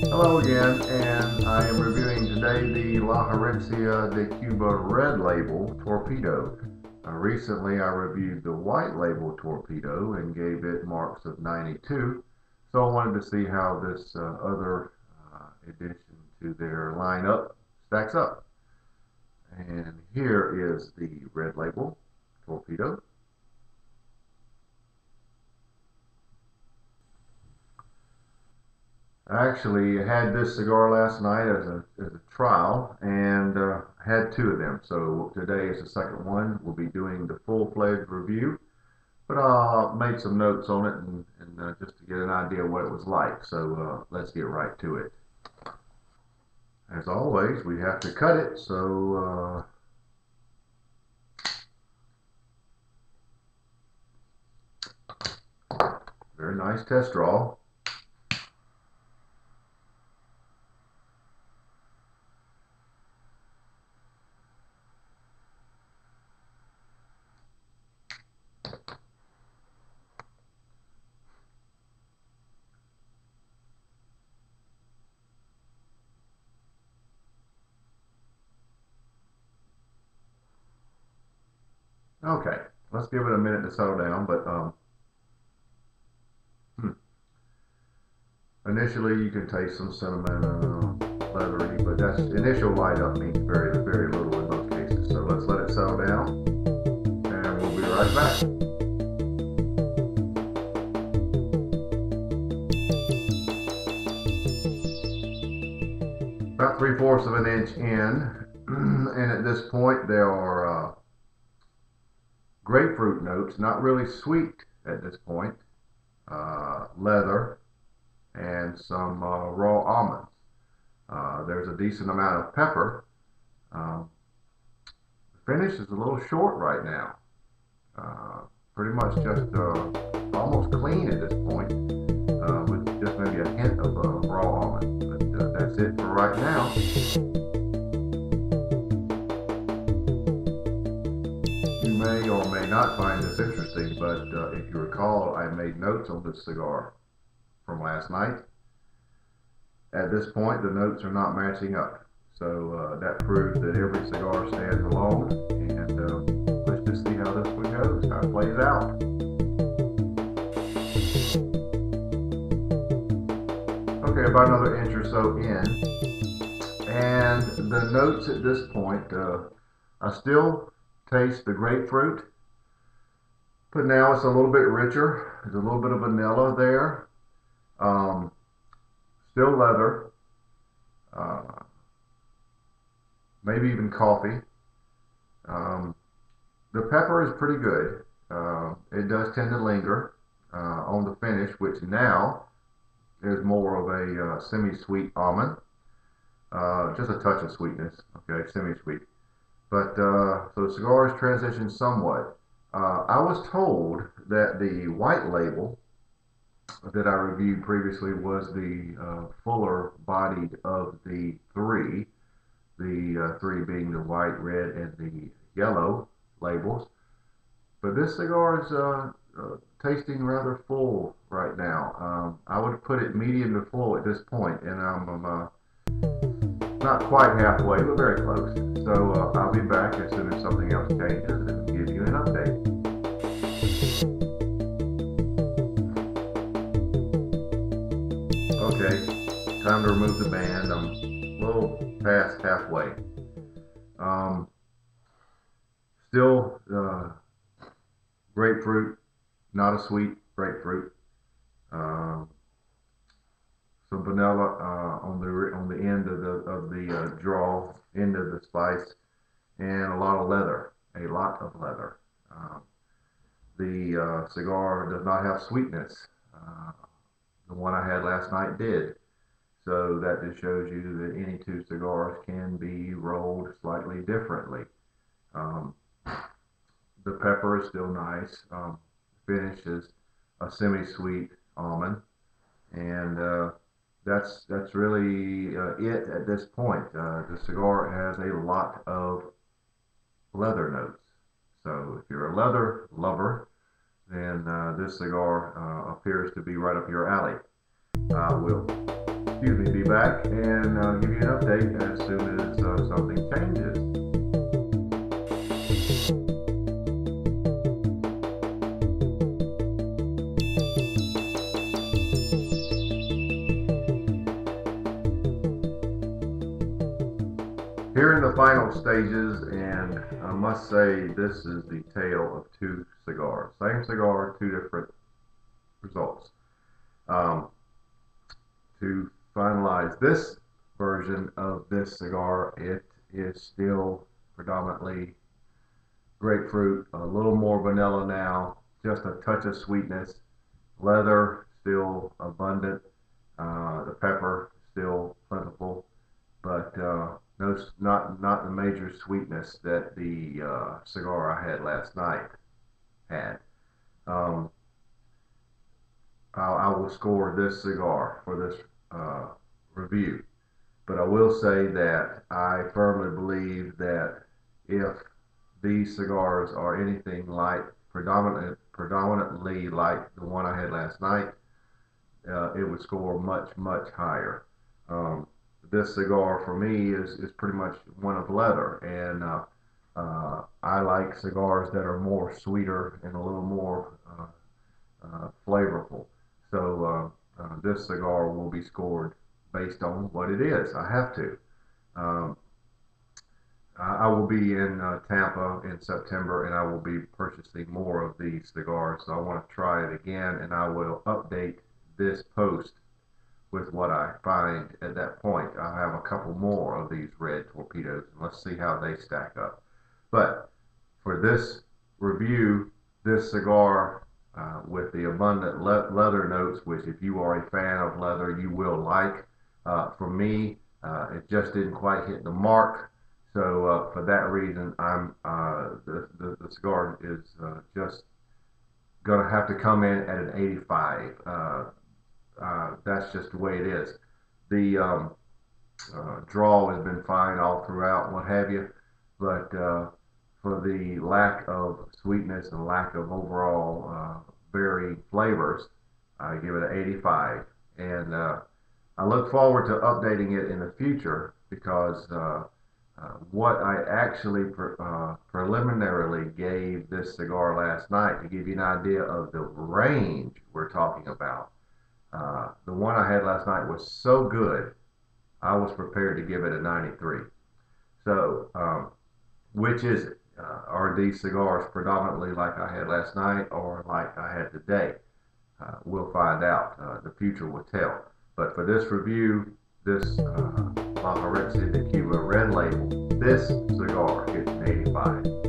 Hello again, and I am reviewing today the Herencia de Cuba red label torpedo. Recently I reviewed the white label torpedo and gave it marks of 92, so I wanted to see how this other addition to their lineup stacks up. And here is the red label torpedo. I actually had this cigar last night as a trial, and had two of them. So today is the second one. We'll be doing the full-fledged review, but I made some notes on it and just to get an idea of what it was like. So let's get right to it. As always, we have to cut it, so very nice test draw. Okay, let's give it a minute to settle down, but initially you can taste some cinnamon, leathery, but that's initial light up means very, very little in most cases. So let's let it settle down, and we'll be right back. About 3/4 of an inch in, and at this point there are grapefruit notes, not really sweet at this point, leather, and some raw almonds. There's a decent amount of pepper. The finish is a little short right now. Pretty much just almost clean at this point, with just maybe a hint of raw almond. But that's it for right now. You may or may not find this interesting, but if you recall, I made notes on this cigar from last night. At this point, the notes are not matching up, so that proves that every cigar stands alone, and let's just see how this one goes, how it plays out. Okay, about another inch or so in, and the notes at this point, I still taste the grapefruit, but now it's a little bit richer. There's a little bit of vanilla there. Still leather, maybe even coffee. The pepper is pretty good. It does tend to linger on the finish, which now is more of a semi-sweet almond. Just a touch of sweetness, okay, semi-sweet. But so the cigar has transitioned somewhat. I was told that the white label that I reviewed previously was the fuller bodied of the three three being the white, red, and the yellow labels. But this cigar is tasting rather full right now. I would put it medium to full at this point, and I'm not quite halfway, but very close. So I'll be back as soon as something else changes and give you an update. Okay, time to remove the band. I'm a little past halfway. Still grapefruit, not a sweet grapefruit. Some vanilla on the end of the draw, end of the spice, and a lot of leather. The cigar does not have sweetness. The one I had last night did. So that just shows you that any two cigars can be rolled slightly differently. The pepper is still nice. Finish is a semi-sweet almond, and that's really it at this point. The cigar has a lot of leather notes. So if you're a leather lover, then this cigar appears to be right up your alley. We'll, excuse me, be back and give you an update as soon as something changes. Here in the final stages, and I must say this is the tale of two cigars. Same cigar, two different results. Um, to finalize this version of this cigar, it is still predominantly grapefruit, a little more vanilla now, just a touch of sweetness. Leather still abundant, the pepper still plentiful, but no, not the major sweetness that the cigar I had last night had. Um, I will score this cigar for this uh, review, but I will say that I firmly believe that if these cigars are anything like predominantly like the one I had last night, it would score much higher. Um, this cigar for me is pretty much one of leather, and I like cigars that are more sweeter and a little more flavorful. So this cigar will be scored based on what it is. I have to. Um, I will be in Tampa in September, and I will be purchasing more of these cigars. So I want to try it again, and I will update this post with what I find at that point. I have a couple more of these red torpedoes, and let's see how they stack up. But for this review, this cigar with the abundant leather notes, which if you are a fan of leather, you will like. For me, it just didn't quite hit the mark. So for that reason, I'm the cigar is just gonna have to come in at an 85. That's just the way it is. The draw has been fine all throughout, what have you, but for the lack of sweetness and lack of overall berry flavors, I give it an 85. And I look forward to updating it in the future because what I actually preliminarily gave this cigar last night to give you an idea of the range we're talking about. The one I had last night was so good, I was prepared to give it a 93. So, which is it? Are these cigars predominantly like I had last night or like I had today? We'll find out. The future will tell. But for this review, this La Herencia de Cuba red label, this cigar gets an 85.